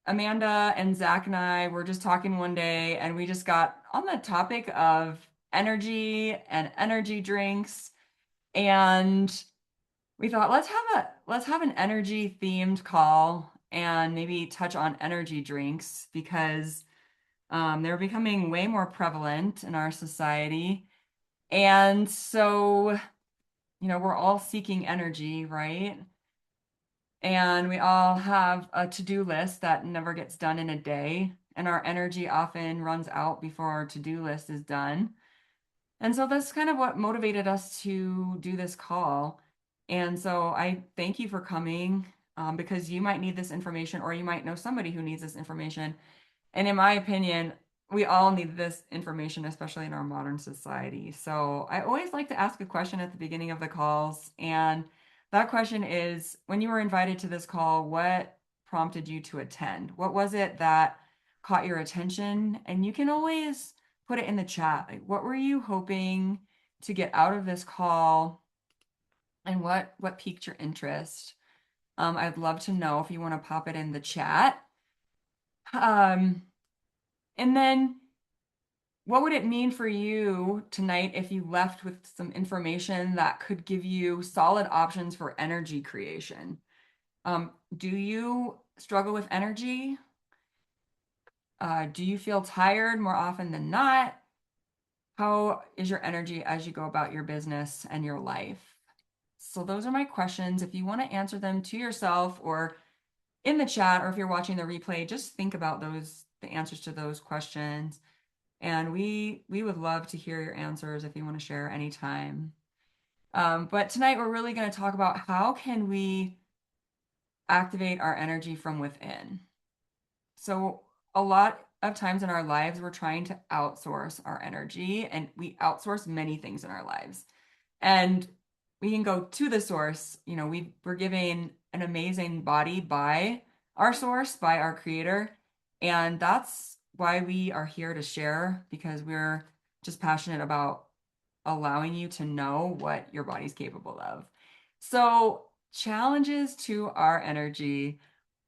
Amanda and Zach and I were just talking one day, and we just got on the topic of energy and energy drinks. And we thought let's have an energy themed call and maybe touch on energy drinks because they're becoming way more prevalent in our society. And so, we're all seeking energy, right? And we all have a to-do list that never gets done in a day, and our energy often runs out before our to-do list is done. And so that's kind of what motivated us to do this call. And so I thank you for coming, because you might need this information, or you might know somebody who needs this information. And in my opinion, we all need this information, especially in our modern society. So I always like to ask a question at the beginning of the calls. And that question is, when you were invited to this call, what prompted you to attend? What was it that caught your attention? And you can always put it in the chat. Like, what were you hoping to get out of this call? And what piqued your interest? I'd love to know if you want to pop it in the chat. Um, and then what would it mean for you tonight if you left with some information that could give you solid options for energy creation? Do you struggle with energy? Do you feel tired more often than not? How is your energy as you go about your business and your life? So those are my questions. If you want to answer them to yourself or in the chat, or if you're watching the replay, just think about the answers to those questions. And we would love to hear your answers if you want to share anytime. But tonight we're really going to talk about how can we activate our energy from within. So a lot of times in our lives, we're trying to outsource our energy, and we outsource many things in our lives. And we can go to the source. We're given an amazing body by our source, by our creator. And that's why we are here to share, because we're just passionate about allowing you to know what your body's capable of. So, challenges to our energy.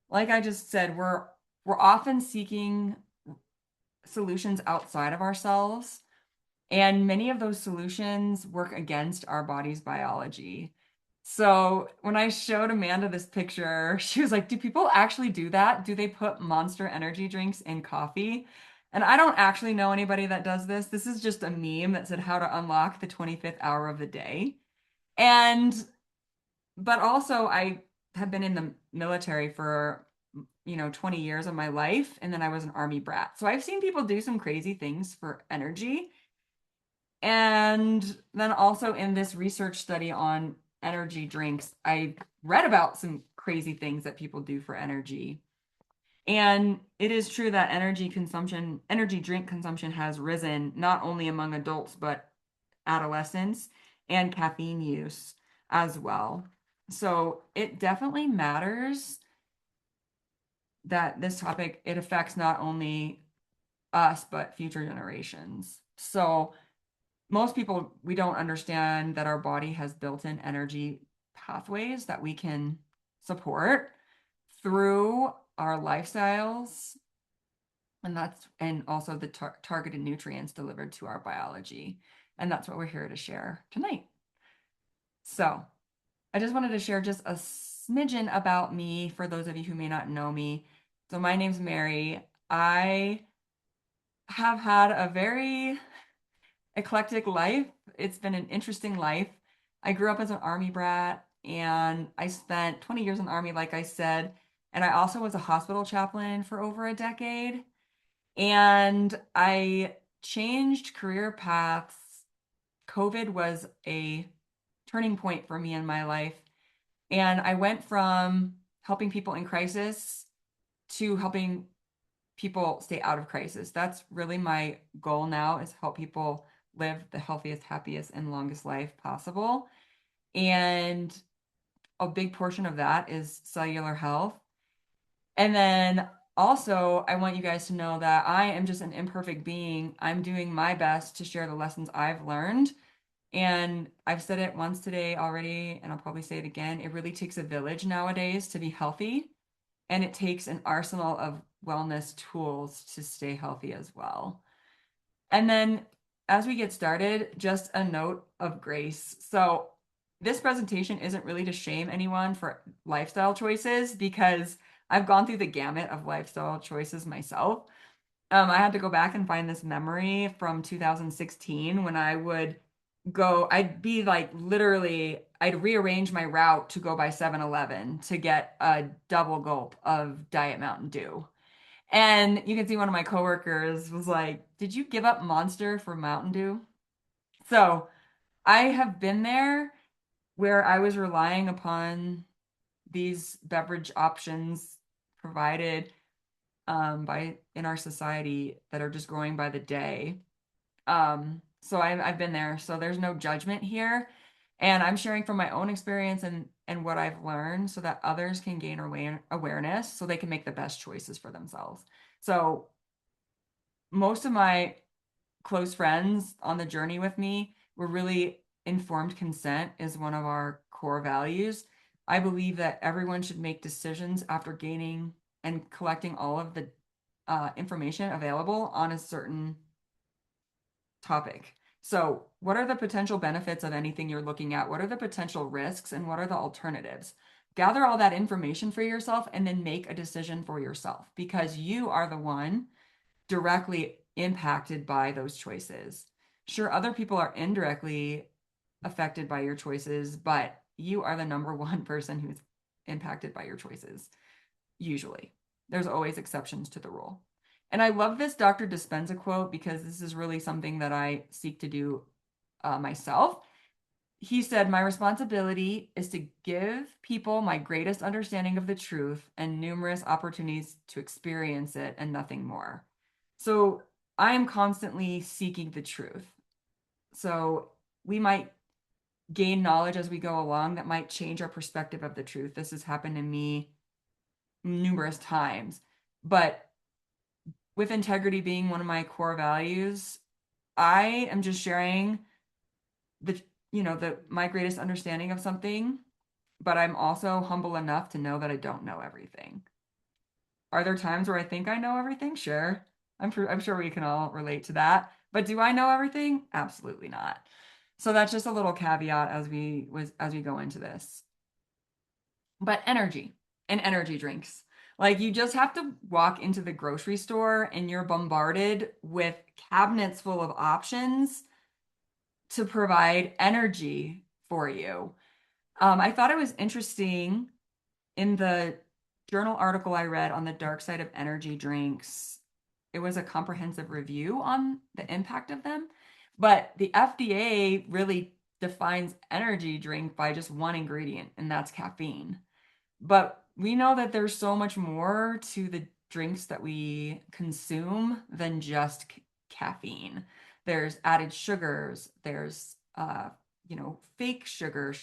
Like I just said, we're often seeking solutions outside of ourselves. And many of those solutions work against our body's biology. So when I showed Amanda this picture, she was like, do people actually do that? Do they put Monster energy drinks in coffee? And I don't actually know anybody that does this. This is just a meme that said how to unlock the 25th hour of the day. And, but also I have been in the military for, 20 years of my life. And then I was an army brat. So I've seen people do some crazy things for energy. And then also in this research study on energy drinks, I read about some crazy things that people do for energy. And it is true that energy drink consumption has risen not only among adults, but adolescents, and caffeine use as well. So it definitely matters that this topic, it affects not only us, but future generations. So most people, we don't understand that our body has built-in energy pathways that we can support through our lifestyles, and also the targeted nutrients delivered to our biology. And that's what we're here to share tonight. So I just wanted to share just a smidgen about me for those of you who may not know me. So my name's Mary. I have had a very eclectic life. It's been an interesting life. I grew up as an army brat, and I spent 20 years in the army, like I said. And I also was a hospital chaplain for over a decade. And I changed career paths. COVID was a turning point for me in my life. And I went from helping people in crisis to helping people stay out of crisis. That's really my goal now, is help people live the healthiest, happiest, and longest life possible. And a big portion of that is cellular health. And then also, I want you guys to know that I am just an imperfect being. I'm doing my best to share the lessons I've learned. And I've said it once today already, and I'll probably say it again. It really takes a village nowadays to be healthy. And it takes an arsenal of wellness tools to stay healthy as well. And then as we get started, just a note of grace. So this presentation isn't really to shame anyone for lifestyle choices because I've gone through the gamut of lifestyle choices myself. I had to go back and find this memory from 2016 when I'd be like literally, I'd rearrange my route to go by 7-Eleven to get a double gulp of Diet Mountain Dew. And you can see one of my coworkers was like, "Did you give up Monster for Mountain Dew?" So I have been there where I was relying upon these beverage options provided by in our society that are just growing by the day. So I've been there. So there's no judgment here. And I'm sharing from my own experience and what I've learned so that others can gain awareness so they can make the best choices for themselves. So most of my close friends on the journey with me were really informed consent is one of our core values. I believe that everyone should make decisions after gaining and collecting all of the information available on a certain topic. So, what are the potential benefits of anything you're looking at? What are the potential risks and what are the alternatives? Gather all that information for yourself and then make a decision for yourself because you are the one directly impacted by those choices. Sure, other people are indirectly affected by your choices, but you are the number one person who's impacted by your choices, usually. There's always exceptions to the rule. And I love this Dr. Dispenza quote because this is really something that I seek to do myself. He said, "My responsibility is to give people my greatest understanding of the truth and numerous opportunities to experience it and nothing more." So I am constantly seeking the truth. So we might gain knowledge as we go along that might change our perspective of the truth. This has happened to me numerous times. But with integrity being one of my core values, I am just sharing the my greatest understanding of something, but I'm also humble enough to know that I don't know everything. Are there times where I think I know everything? Sure. I'm sure we can all relate to that. But do I know everything? Absolutely not. So that's just a little caveat as we go into this. But energy and energy drinks. Like you just have to walk into the grocery store and you're bombarded with cabinets full of options to provide energy for you. I thought it was interesting in the journal article I read on the dark side of energy drinks. It was a comprehensive review on the impact of them, but the FDA really defines energy drink by just one ingredient, and that's caffeine. But we know that there's so much more to the drinks that we consume than just caffeine. There's added sugars, there's fake sugar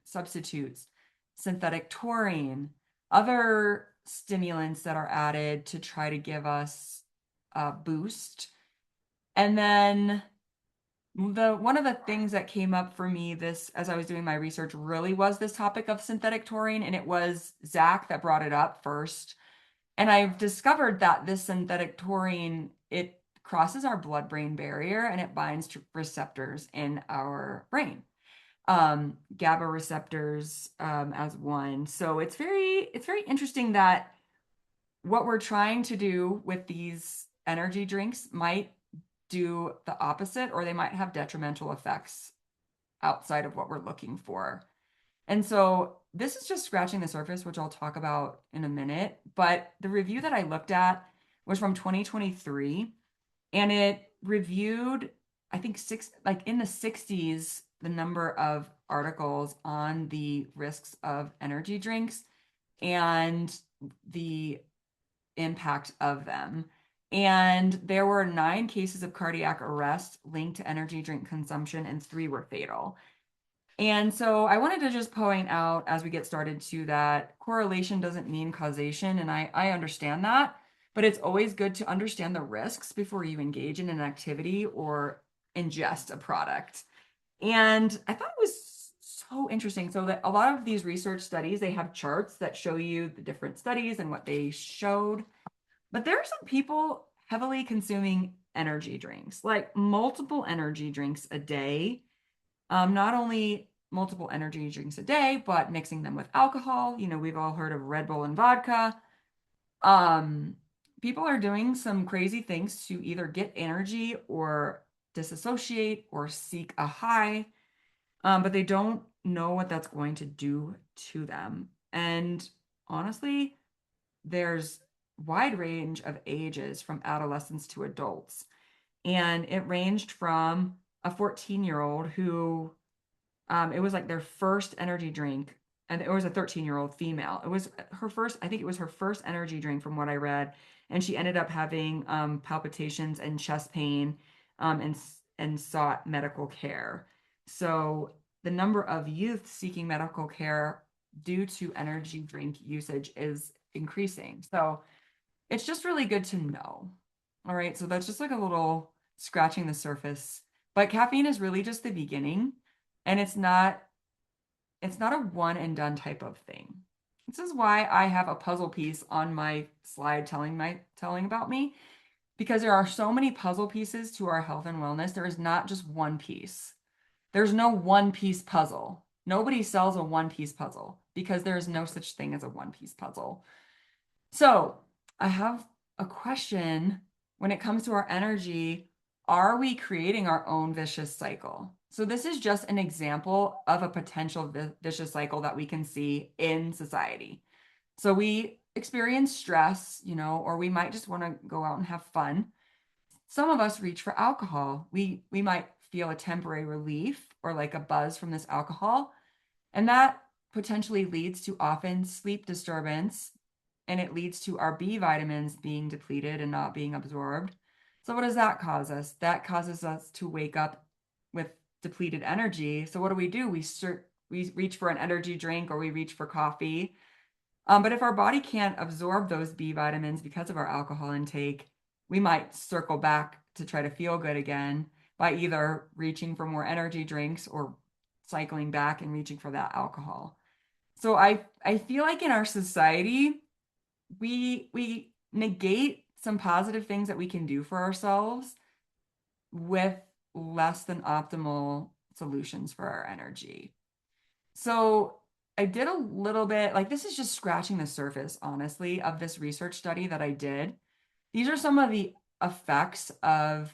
substitutes, synthetic taurine, other stimulants that are added to try to give us a boost. And then the one of the things that came up for me this as I was doing my research really was this topic of synthetic taurine, and it was Zach that brought it up first. And I've discovered that this synthetic taurine, it crosses our blood-brain barrier and it binds to receptors in our brain. GABA receptors as one. So it's very interesting that what we're trying to do with these energy drinks might do the opposite, or they might have detrimental effects outside of what we're looking for. And so this is just scratching the surface, which I'll talk about in a minute. But the review that I looked at was from 2023, and it reviewed, I think, like in the 60s, the number of articles on the risks of energy drinks and the impact of them. And there were 9 cases of cardiac arrest linked to energy drink consumption, and 3 were fatal. And so I wanted to just point out as we get started too that correlation doesn't mean causation, and I understand that, but it's always good to understand the risks before you engage in an activity or ingest a product. And I thought it was so interesting. So that a lot of these research studies, they have charts that show you the different studies and what they showed. But there are some people heavily consuming energy drinks, like multiple energy drinks a day. Not only multiple energy drinks a day, but mixing them with alcohol. We've all heard of Red Bull and vodka. Um, People are doing some crazy things to either get energy or disassociate or seek a high, but they don't know what that's going to do to them. And honestly, there's wide range of ages from adolescents to adults. And it ranged from a 14-year-old who it was like their first energy drink, and it was a 13-year-old female. It was her first, I think it was her first energy drink from what I read, and she ended up having palpitations and chest pain, and sought medical care. So the number of youth seeking medical care due to energy drink usage is increasing. So it's just really good to know. All right, so that's just like a little scratching the surface. But caffeine is really just the beginning, and it's not a one and done type of thing. This is why I have a puzzle piece on my slide telling about me, because there are so many puzzle pieces to our health and wellness. There is not just one piece. There's no one piece puzzle. Nobody sells a one piece puzzle because there is no such thing as a one piece puzzle. So I have a question when it comes to our energy. Are we creating our own vicious cycle? So this is just an example of a potential vicious cycle that we can see in society. So we experience stress, or we might just want to go out and have fun. Some of us reach for alcohol. We might feel a temporary relief or like a buzz from this alcohol, and that potentially leads to often sleep disturbance, and it leads to our B vitamins being depleted and not being absorbed. So, what does that cause us? That causes us to wake up with depleted energy. So, what do? We reach for an energy drink or we reach for coffee. But if our body can't absorb those B vitamins because of our alcohol intake, we might circle back to try to feel good again by either reaching for more energy drinks or cycling back and reaching for that alcohol. So I feel like in our society, we negate some positive things that we can do for ourselves with less than optimal solutions for our energy. So I did a little bit, like this is just scratching the surface, honestly, of this research study that I did. These are some of the effects of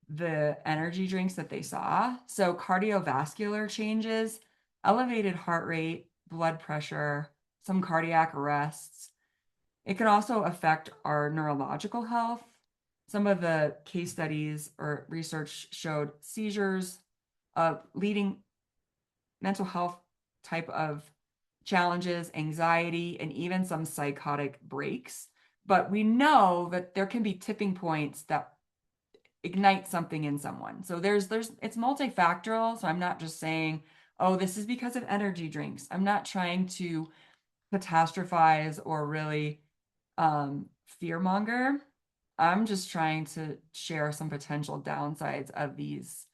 the energy drinks that they saw. So cardiovascular changes, elevated heart rate, blood pressure, some cardiac arrests. It can also affect our neurological health. Some of the case studies or research showed seizures, leading mental health type of challenges, anxiety, and even some psychotic breaks. But we know that there can be tipping points that ignite something in someone. So there's it's multifactorial. So I'm not just saying, oh, this is because of energy drinks. I'm not trying to catastrophize or really fear monger. I'm just trying to share some potential downsides of these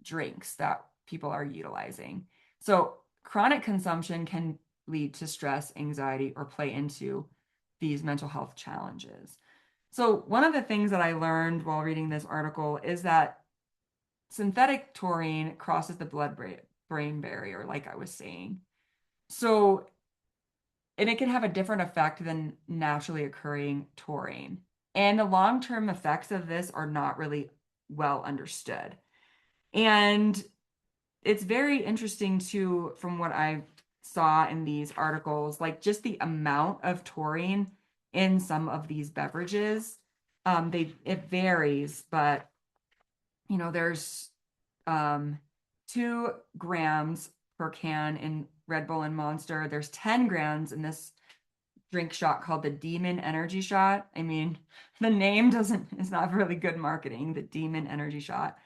drinks that people are utilizing. So chronic consumption can lead to stress, anxiety, or play into these mental health challenges. So one of the things that I learned while reading this article is that synthetic taurine crosses the blood-brain barrier, like I was saying. So, and it can have a different effect than naturally occurring taurine. And the long-term effects of this are not really well understood. And it's very interesting too, from what I saw in these articles, like just the amount of taurine in some of these beverages. It varies, but there's 2 grams per can in Red Bull and Monster. There's 10 grams in this drink shot called the Demon Energy Shot. I mean, the name it's not really good marketing, the Demon Energy Shot.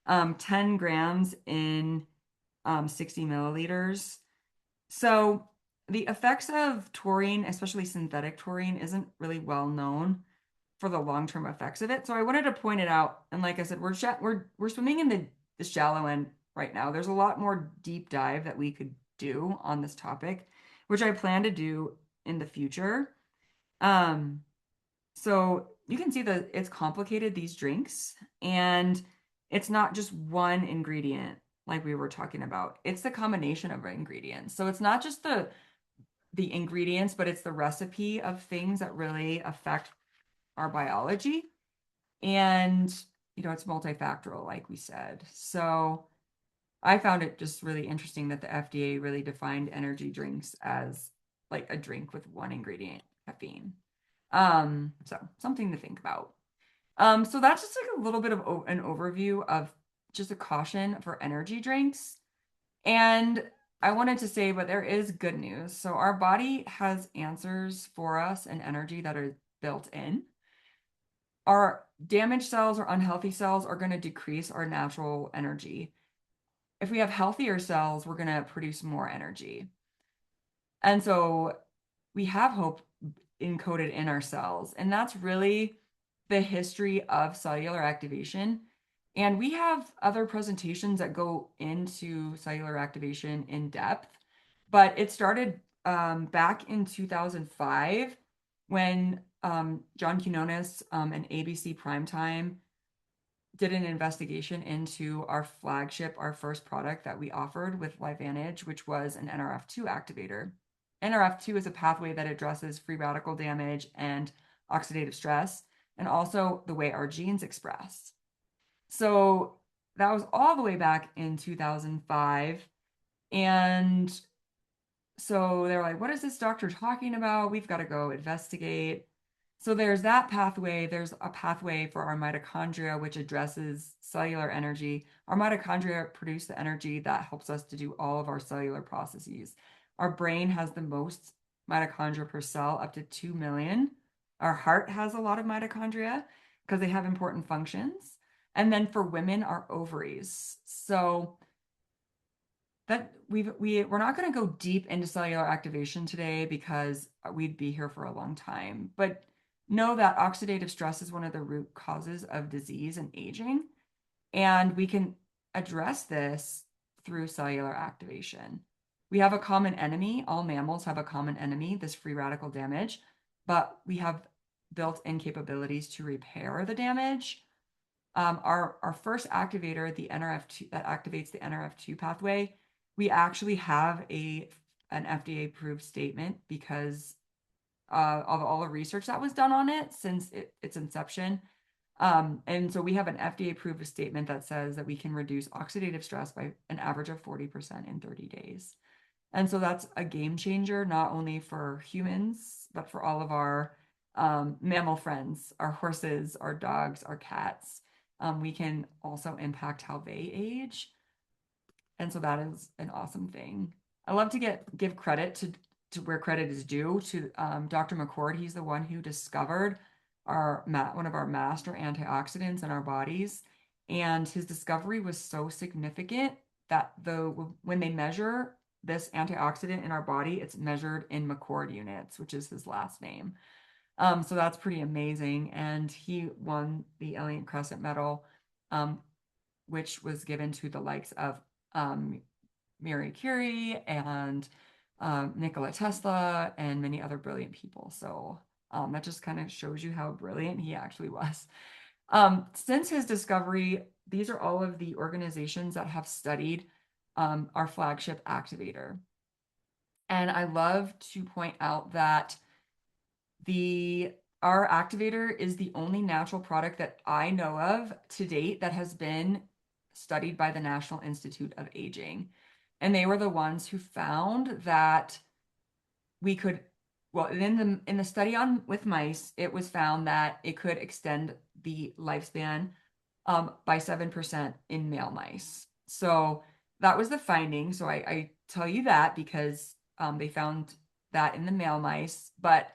10 grams in 60 milliliters. So the effects of taurine, especially synthetic taurine, isn't really well known for the long-term effects of it. So I wanted to point it out. And like I said, we're swimming in the shallow end right now. There's a lot more deep dive that we could do on this topic, which I plan to do in the future. Um, So you can see that it's complicated, these drinks, and it's not just one ingredient like we were talking about. It's the combination of ingredients. So it's not just the ingredients, but it's the recipe of things that really affect our biology. And, it's multifactorial, like we said. So I found it just really interesting that the FDA really defined energy drinks as like a drink with one ingredient, caffeine. So something to think about. So that's just like a little bit of an overview of just a caution for energy drinks. And I wanted to say, but there is good news. So our body has answers for us and energy that are built in. Our damaged cells or unhealthy cells are going to decrease our natural energy. If we have healthier cells, we're going to produce more energy. And so we have hope encoded in our cells. And that's really the history of cellular activation. And we have other presentations that go into cellular activation in depth, but it started back in 2005 when John Quinones and ABC Primetime did an investigation into our flagship, our first product that we offered with LifeVantage, which was an NRF2 activator. NRF2 is a pathway that addresses free radical damage and oxidative stress, and also the way our genes express. So that was all the way back in 2005. And so they're like, what is this doctor talking about? We've got to go investigate. So there's that pathway. There's a pathway for our mitochondria, which addresses cellular energy. Our mitochondria produce the energy that helps us to do all of our cellular processes. Our brain has the most mitochondria per cell, up to 2 million. Our heart has a lot of mitochondria because they have important functions. And then for women, our ovaries. So that we're not going to go deep into cellular activation today because we'd be here for a long time. But know that oxidative stress is one of the root causes of disease and aging, and we can address this through cellular activation. We have a common enemy. All mammals have a common enemy, this free radical damage, but we have built-in capabilities to repair the damage. Our first activator, the NRF2, that activates the NRF2 pathway, we actually have an FDA approved statement because of all the research that was done on it since its inception. And so we have an FDA approved statement that says that we can reduce oxidative stress by an average of 40% in 30 days. And so that's a game changer, not only for humans, but for all of our mammal friends, our horses, our dogs, our cats. We can also impact how they age. And so that is an awesome thing. I love to give credit to where credit is due to Dr. McCord. He's the one who discovered one of our master antioxidants in our bodies. And his discovery was so significant that when they measure this antioxidant in our body, it's measured in McCord units, which is his last name. So that's pretty amazing. And he won the Elliott Crescent Medal, which was given to the likes of Marie Curie and Nikola Tesla and many other brilliant people. So that just kind of shows you how brilliant he actually was. Since his discovery, these are all of the organizations that have studied our flagship activator. And I love to point out that our activator is the only natural product that I know of to date that has been studied by the National Institute of Aging. And they were the ones who found that we could, well, in the study with mice, it was found that it could extend the lifespan by 7% in male mice. So that was the finding. So I tell you that because they found that in the male mice, but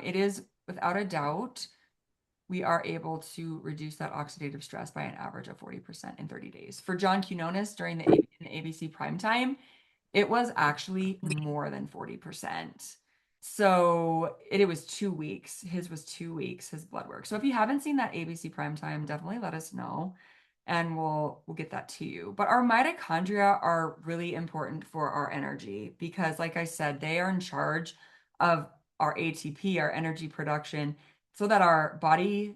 it is without a doubt, we are able to reduce that oxidative stress by an average of 40% in 30 days. For John Quinones during the ABC primetime, it was actually more than 40%. So it was 2 weeks. His was 2 weeks, his blood work. So if you haven't seen that ABC primetime, definitely let us know and we'll get that to you. But our mitochondria are really important for our energy because, like I said, they are in charge of our ATP, our energy production, so that our body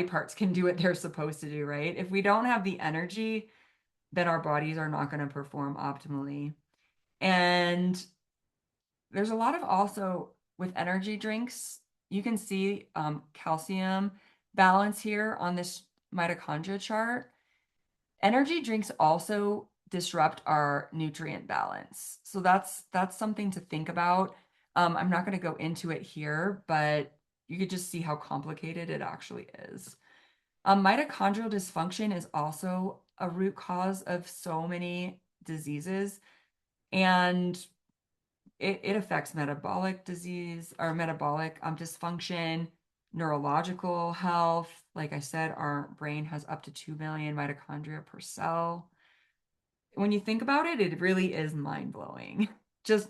parts can do what they're supposed to do, right? If we don't have the energy, then our bodies are not going to perform optimally. And there's a lot of also with energy drinks, you can see calcium balance here on this mitochondria chart. Energy drinks also disrupt our nutrient balance. So that's something to think about. I'm not going to go into it here, but you could just see how complicated it actually is. Mitochondrial dysfunction is also a root cause of so many diseases, and it affects metabolic disease or metabolic dysfunction, neurological health. Like I said, our brain has up to 2 million mitochondria per cell. When you think about it, it really is mind-blowing, just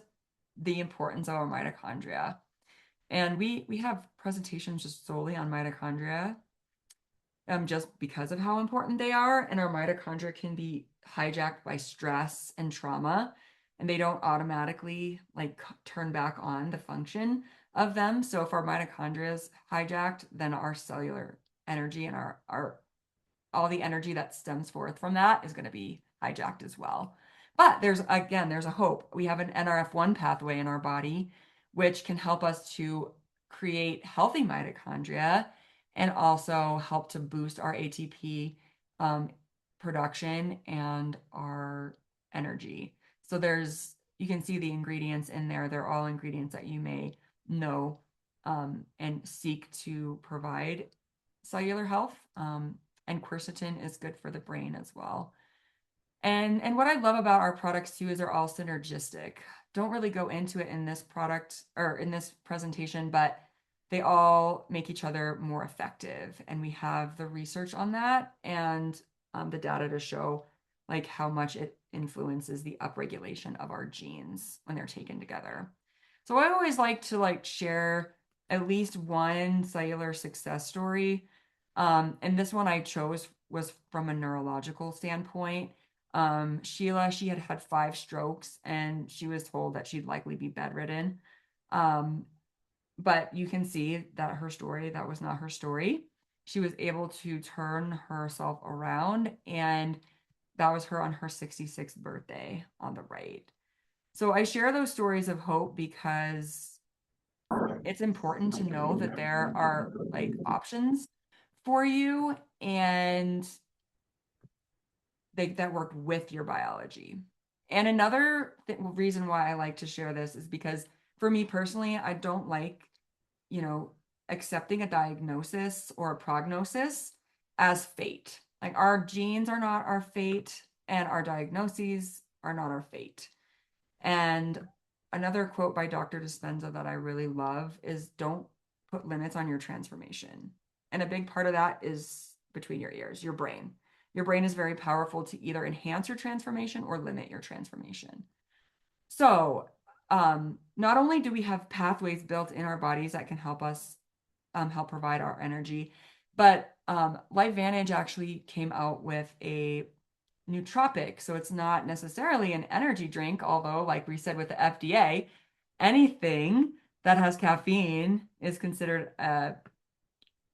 the importance of our mitochondria. And we have presentations just solely on mitochondria, just because of how important they are. And our mitochondria can be hijacked by stress and trauma, and they don't automatically like turn back on the function of them. So if our mitochondria is hijacked, then our cellular energy and our all the energy that stems forth from that is going to be hijacked as well. But there's a hope. We have an NRF1 pathway in our body, which can help us to create healthy mitochondria and also help to boost our ATP production and our energy. So you can see the ingredients in there. They're all ingredients that you may know and seek to provide cellular health. And quercetin is good for the brain as well. And what I love about our products too is they're all synergistic. Don't really go into it in this product or in this presentation, but they all make each other more effective. And we have the research on that and the data to show like how much it influences the upregulation of our genes when they're taken together. So I always like to like share at least one cellular success story. And this one I chose was from a neurological standpoint. Sheila, she had had 5 strokes and she was told that she'd likely be bedridden. Um, but you can see that her story, that was not her story. She was able to turn herself around, and that was her on her 66th birthday on the right. So I share those stories of hope because it's important to know that there are like options for you and that work with your biology. And another reason why I like to share this is because for me personally, I don't like, you know, accepting a diagnosis or a prognosis as fate. Like our genes are not our fate and our diagnoses are not our fate. And another quote by Dr. Dispenza that I really love is don't put limits on your transformation. And a big part of that is between your ears, your brain. Your brain is very powerful to either enhance your transformation or limit your transformation. So, not only do we have pathways built in our bodies that can help us help provide our energy, but LifeVantage actually came out with a nootropic. So it's not necessarily an energy drink, although, like we said with the FDA, anything that has caffeine is considered a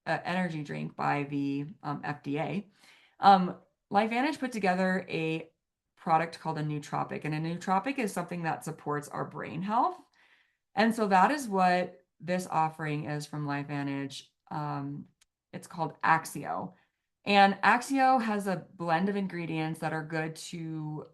energy drink by the FDA. LifeVantage put together a product called a nootropic, and a nootropic is something that supports our brain health. And so that is what this offering is from LifeVantage. It's called Axio. And Axio has a blend of ingredients that are good to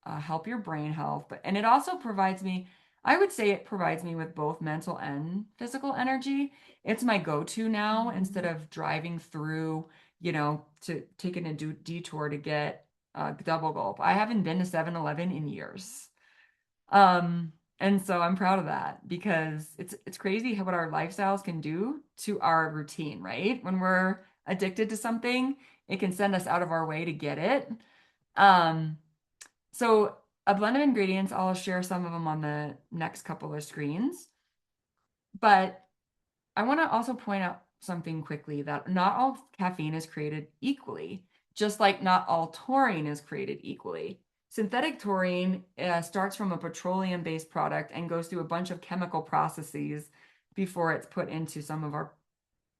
help your brain health. And it also provides me, I would say it provides me with both mental and physical energy. It's my go-to now instead of driving through, to taking a detour to get a double gulp. I haven't been to 7-Eleven in years. And so I'm proud of that because it's crazy what our lifestyles can do to our routine, right? When we're addicted to something, it can send us out of our way to get it. Um, so a blend of ingredients, I'll share some of them on the next couple of screens. But I want to also point out something quickly that not all caffeine is created equally, just like not all taurine is created equally. Synthetic taurine starts from a petroleum-based product and goes through a bunch of chemical processes before it's put into some of our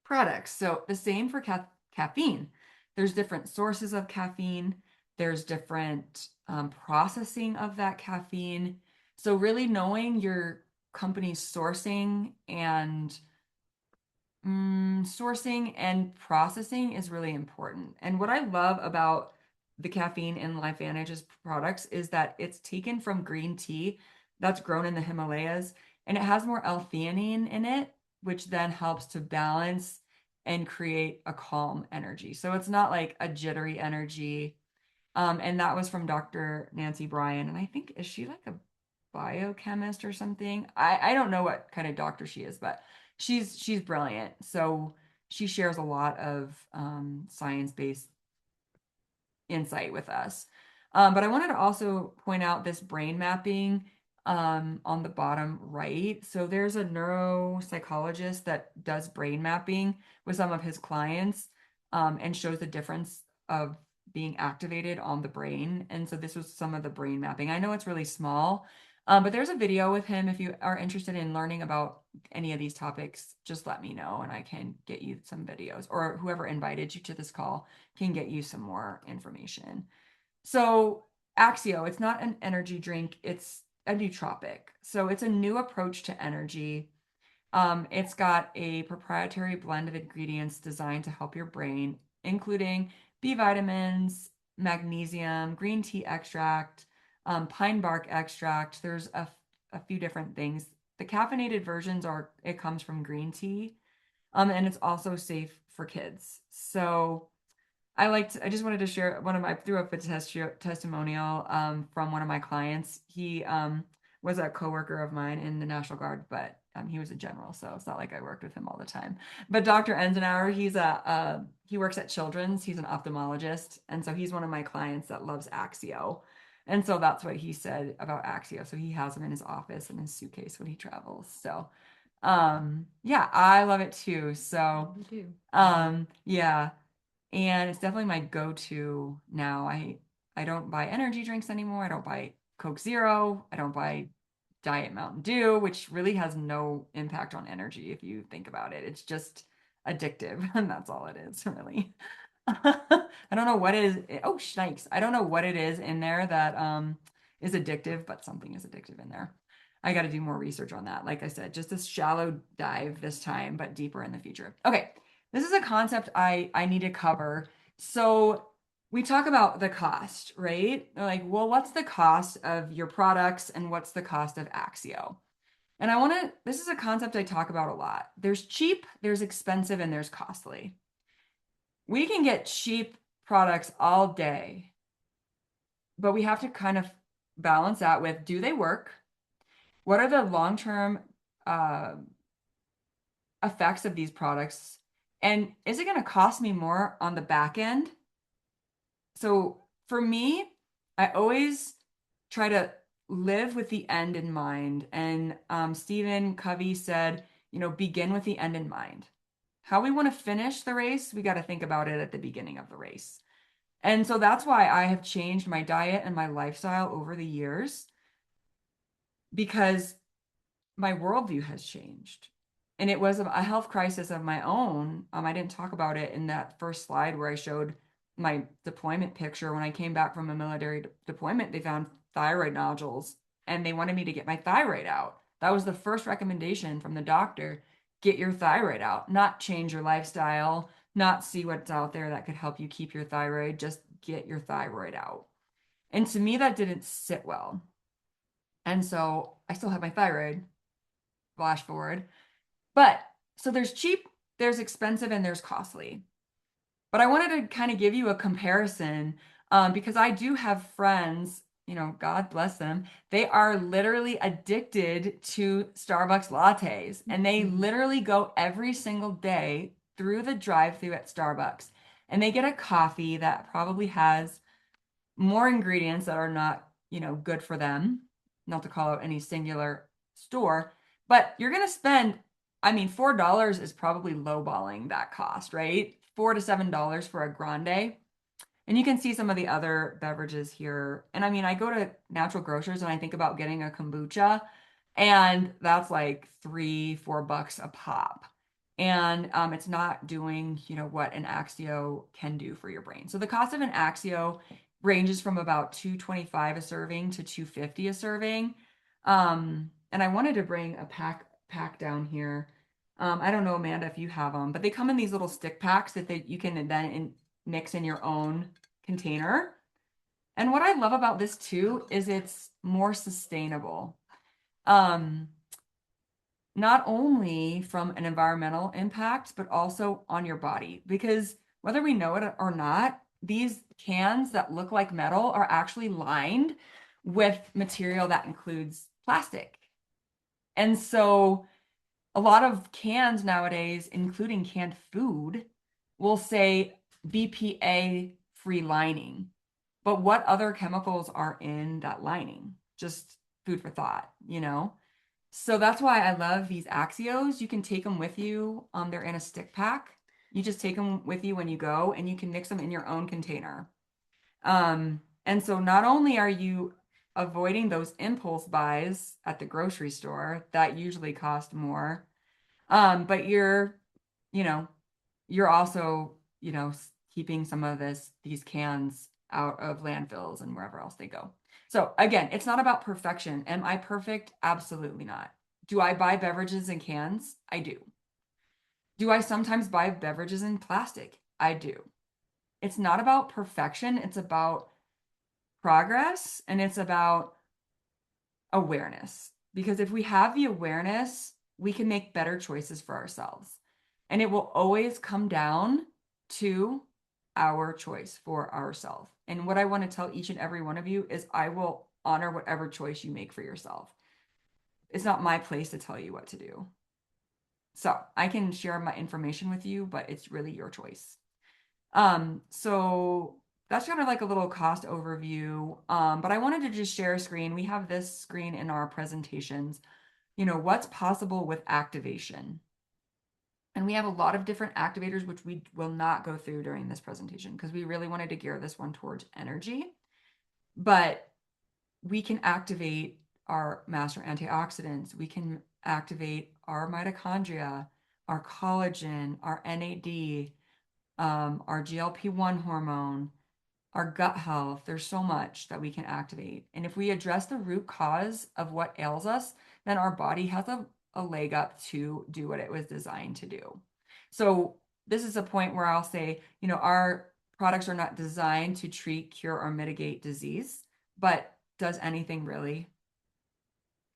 products. So the same for caffeine. There's different sources of caffeine. There's different processing of that caffeine. So really knowing your company's sourcing and processing is really important. And what I love about the caffeine in LifeVantage's products is that it's taken from green tea that's grown in the Himalayas, and it has more L-theanine in it, which then helps to balance and create a calm energy. So it's not like a jittery energy. And that was from Dr. Nancy Bryan. And I think, is she like a biochemist or something? I don't know what kind of doctor she is, but she's brilliant. So she shares a lot of science-based insight with us. But I wanted to also point out this brain mapping on the bottom right. So there's a neuropsychologist that does brain mapping with some of his clients and shows the difference of being activated on the brain. And so this was some of the brain mapping. I know it's really small, but there's a video with him. If you are interested in learning about any of these topics, just let me know and I can get you some videos, or whoever invited you to this call can get you some more information. So Axio, it's not an energy drink, it's a nootropic. So it's a new approach to energy. It's got a proprietary blend of ingredients designed to help your brain, including B vitamins, magnesium, green tea extract, pine bark extract. There's a few different things. The caffeinated versions are, it comes from green tea, and it's also safe for kids. So I just wanted to share threw up a testimonial from one of my clients. He was a coworker of mine in the National Guard, but he was a general, so it's not like I worked with him all the time. But Dr. Enzenauer, he works at Children's. He's an ophthalmologist, and so he's one of my clients that loves Axio. And so that's what he said about Axio. So he has them in his office and his suitcase when he travels. So yeah, I love it too. So Me too. yeah. And it's definitely my go-to now. I don't buy energy drinks anymore. I don't buy Coke Zero. I don't buy Diet Mountain Dew, which really has no impact on energy if you think about it. It's just addictive, and that's all it is, really. I don't know what is oh shnikes. I don't know what it is in there that is addictive, but something is addictive in there. I got to do more research on that. Like I said, just a shallow dive this time, but deeper in the future. Okay, this is a concept I need to cover. So we talk about the cost, right? They're like, well, what's the cost of your products and what's the cost of Axio? And this is a concept I talk about a lot. There's cheap, there's expensive, and there's costly. We can get cheap products all day, but we have to kind of balance that with, do they work? What are the long-term uh, effects of these products? And is it going to cost me more on the back end? So for me, I always try to live with the end in mind. And Stephen Covey said, begin with the end in mind. How we want to finish the race, we got to think about it at the beginning of the race. And so that's why I have changed my diet and my lifestyle over the years because my worldview has changed. And it was a health crisis of my own. I didn't talk about it in that first slide where I showed my deployment picture. When I came back from a military deployment, they found thyroid nodules and they wanted me to get my thyroid out. That was the first recommendation from the doctor. Get your thyroid out, not change your lifestyle, not see what's out there that could help you keep your thyroid, just get your thyroid out. And to me, that didn't sit well. And so I still have my thyroid, flash forward. But so there's cheap, there's expensive, and there's costly. But I wanted to kind of give you a comparison because I do have friends, God bless them. They are literally addicted to Starbucks lattes, and they literally go every single day through the drive-through at Starbucks, and they get a coffee that probably has more ingredients that are not, good for them. Not to call out any singular store, but you're going to spend, I mean, $4 is probably lowballing that cost, right? $4 to $7 for a grande. And you can see some of the other beverages here. And I mean, I go to natural grocers and I think about getting a kombucha, and that's like $3, $4 a pop. and it's not doing, what an Axio can do for your brain. So the cost of an Axio ranges from about 225 a serving to 250 a serving. And I wanted to bring a pack down here. I don't know, Amanda, if you have them, but they come in these little stick packs that you can then mix in your own container. And what I love about this too is it's more sustainable. Um, Not only from an environmental impact, but also on your body. Because whether we know it or not, these cans that look like metal are actually lined with material that includes plastic. And so a lot of cans nowadays, including canned food, will say BPA free lining. But what other chemicals are in that lining? Just food for thought. So that's why I love these Axios. You can take them with you. They're in a stick pack. You just take them with you when you go, and you can mix them in your own container. And so not only are you avoiding those impulse buys at the grocery store that usually cost more, but you know, you're also, keeping some of these cans out of landfills and wherever else they go. So again, it's not about perfection. Am I perfect? Absolutely not. Do I buy beverages in cans? I do. Do I sometimes buy beverages in plastic? I do. It's not about perfection. It's about progress and it's about awareness. Because if we have the awareness, we can make better choices for ourselves. And it will always come down to our choice for ourselves. And what I want to tell each and every one of you is I will honor whatever choice you make for yourself. It's not my place to tell you what to do. So I can share my information with you, but it's really your choice. So that's kind of like a little cost overview. But I wanted to just share a screen. We have this screen in our presentations, what's possible with activation. And we have a lot of different activators, which we will not go through during this presentation because we really wanted to gear this one towards energy. But we can activate our master antioxidants. We can activate our mitochondria, our collagen, our NAD, our GLP-1 hormone, our gut health. There's so much that we can activate. And if we address the root cause of what ails us, then our body has a leg up to do what it was designed to do. So this is a point where I'll say, our products are not designed to treat, cure, or mitigate disease, but does anything really?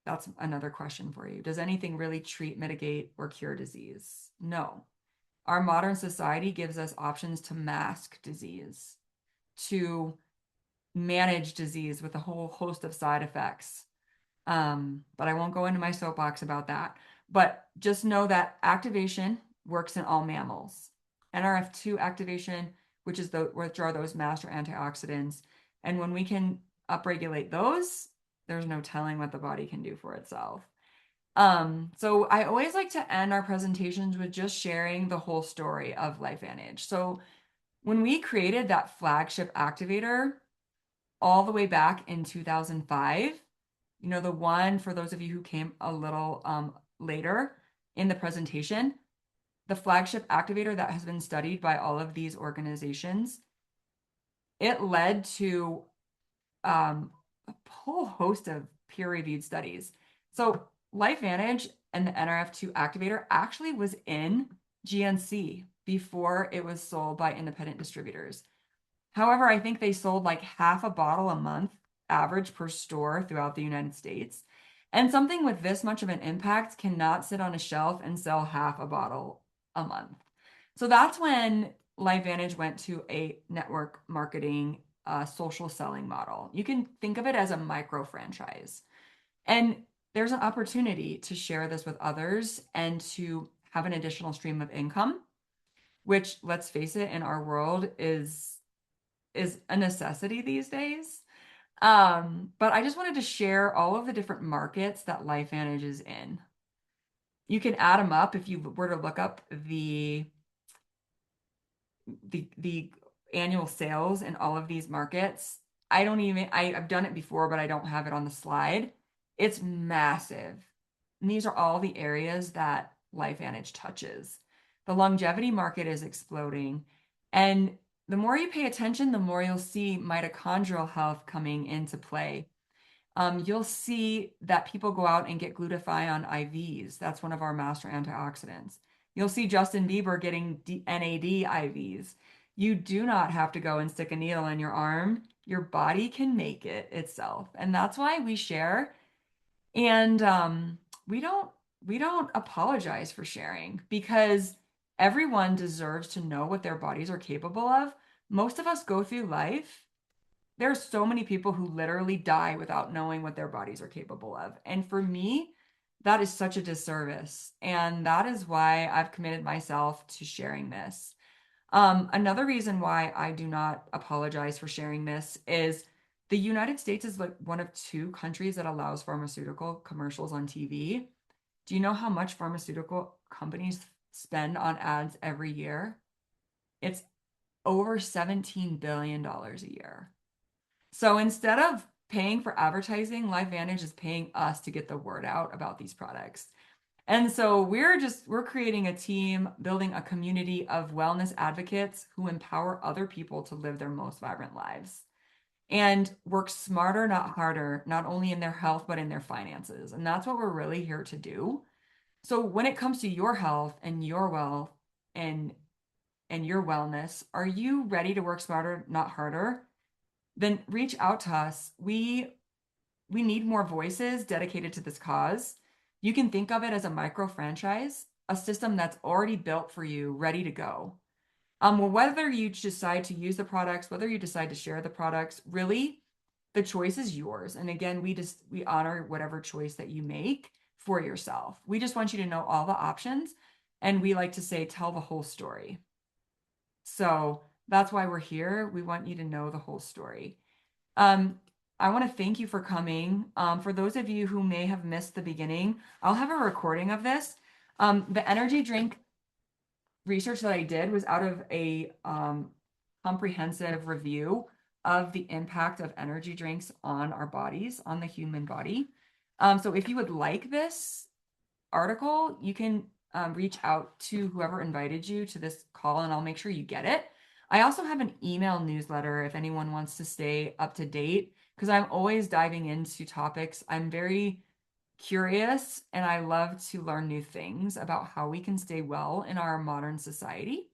That's another question for you. Does anything really treat, mitigate, or cure disease? No. Our modern society gives us options to mask disease, to manage disease with a whole host of side effects. But I won't go into my soapbox about that. But just know that activation works in all mammals. NRF2 activation, which are those master antioxidants. And when we can upregulate those, there's no telling what the body can do for itself. So I always like to end our presentations with just sharing the whole story of LifeVantage. So when we created that flagship activator all the way back in 2005, the one for those of you who came a little later in the presentation, the flagship activator that has been studied by all of these organizations, it led to a whole host of peer-reviewed studies. So LifeVantage and the NRF2 activator actually was in GNC before it was sold by independent distributors. However, I think they sold like half a bottle a month average per store throughout the United States. And something with this much of an impact cannot sit on a shelf and sell half a bottle a month. So that's when LifeVantage went to a network marketing, social selling model. You can think of it as a micro franchise. And there's an opportunity to share this with others and to have an additional stream of income, which, let's face it, in our world is a necessity these days. But I just wanted to share all of the different markets that LifeVantage is in. You can add them up if you were to look up the annual sales in all of these markets. I've done it before, but I don't have it on the slide. It's massive. And these are all the areas that LifeVantage touches. The longevity market is exploding. And the more you pay attention, the more you'll see mitochondrial health coming into play. You'll see that people go out and get glutathione IVs. That's one of our master antioxidants. You'll see Justin Bieber getting NAD IVs. You do not have to go and stick a needle in your arm. Your body can make it itself. And that's why we share. And we don't we don't apologize for sharing because everyone deserves to know what their bodies are capable of. Most of us go through life. There's so many people who literally die without knowing what their bodies are capable of. And for me, that is such a disservice. And that is why I've committed myself to sharing this. Another reason why I do not apologize for sharing this is the United States is like one of two countries that allows pharmaceutical commercials on TV. Do you know how much pharmaceutical companies spend on ads every year? It's over $17 billion a year. So instead of paying for advertising, LifeVantage is paying us to get the word out about these products. And so we're creating a team, building a community of wellness advocates who empower other people to live their most vibrant lives and work smarter, not harder, not only in their health, but in their finances. And that's what we're really here to do. So when it comes to your health and your wealth and your wellness, are you ready to work smarter, not harder? Then reach out to us. We need more voices dedicated to this cause. You can think of it as a micro franchise, a system that's already built for you, ready to go. Well, whether you decide to use the products, whether you decide to share the products, really, the choice is yours. And again, we honor whatever choice that you make for yourself. We just want you to know all the options, and we like to say, tell the whole story. So that's why we're here. We want you to know the whole story. I want to thank you for coming. For those of you who may have missed the beginning, I'll have a recording of this. The energy drink research that I did was out of a comprehensive review of the impact of energy drinks on our bodies, on the human body. So if you would like this article, you can reach out to whoever invited you to this call and I'll make sure you get it. I also have an email newsletter if anyone wants to stay up to date because I'm always diving into topics. I'm very curious and I love to learn new things about how we can stay well in our modern society.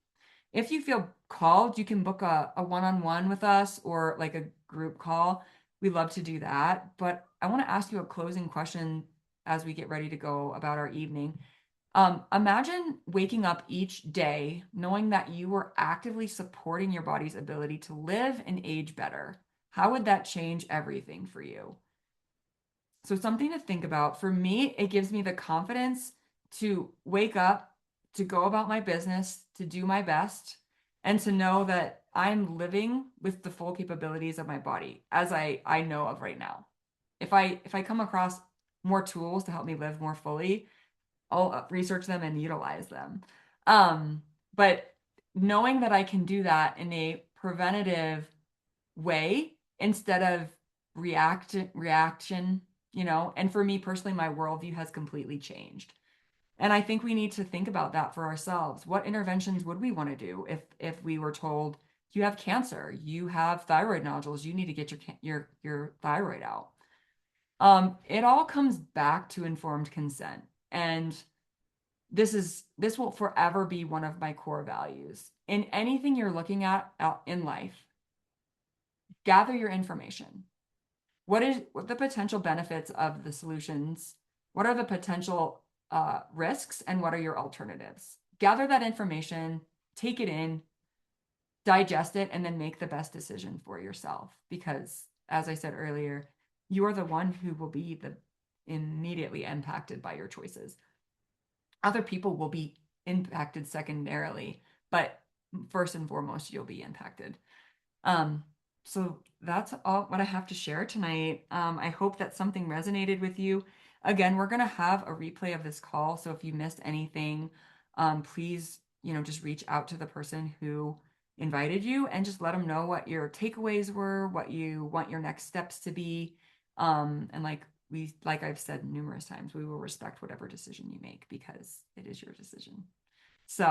If you feel called, you can book a one-on-one with us or like a group call. We love to do that. But I want to ask you a closing question as we get ready to go about our evening. Imagine waking up each day knowing that you were actively supporting your body's ability to live and age better. How would that change everything for you? So, something to think about. For me, it gives me the confidence to wake up, to go about my business, to do my best, and to know that I'm living with the full capabilities of my body as I know of right now. If I come across more tools to help me live more fully, I'll research them and utilize them. But knowing that I can do that in a preventative way instead of reaction, and for me personally, my worldview has completely changed. And I think we need to think about that for ourselves. What interventions would we want to do if we were told you have cancer, you have thyroid nodules, you need to get your thyroid out? It all comes back to informed consent. And this will forever be one of my core values. In anything you're looking at in life, gather your information. What the potential benefits of the solutions? What are the potential risks and what are your alternatives? Gather that information, take it in, digest it, and then make the best decision for yourself. Because as I said earlier, you are the one who will be immediately impacted by your choices. Other people will be impacted secondarily, but first and foremost, you'll be impacted. So that's all what I have to share tonight. I hope that something resonated with you. Again, we're going to have a replay of this call. So if you missed anything, please, just reach out to the person who invited you and just let them know what your takeaways were, what you want your next steps to be. And like I've said numerous times, we will respect whatever decision you make because it is your decision. So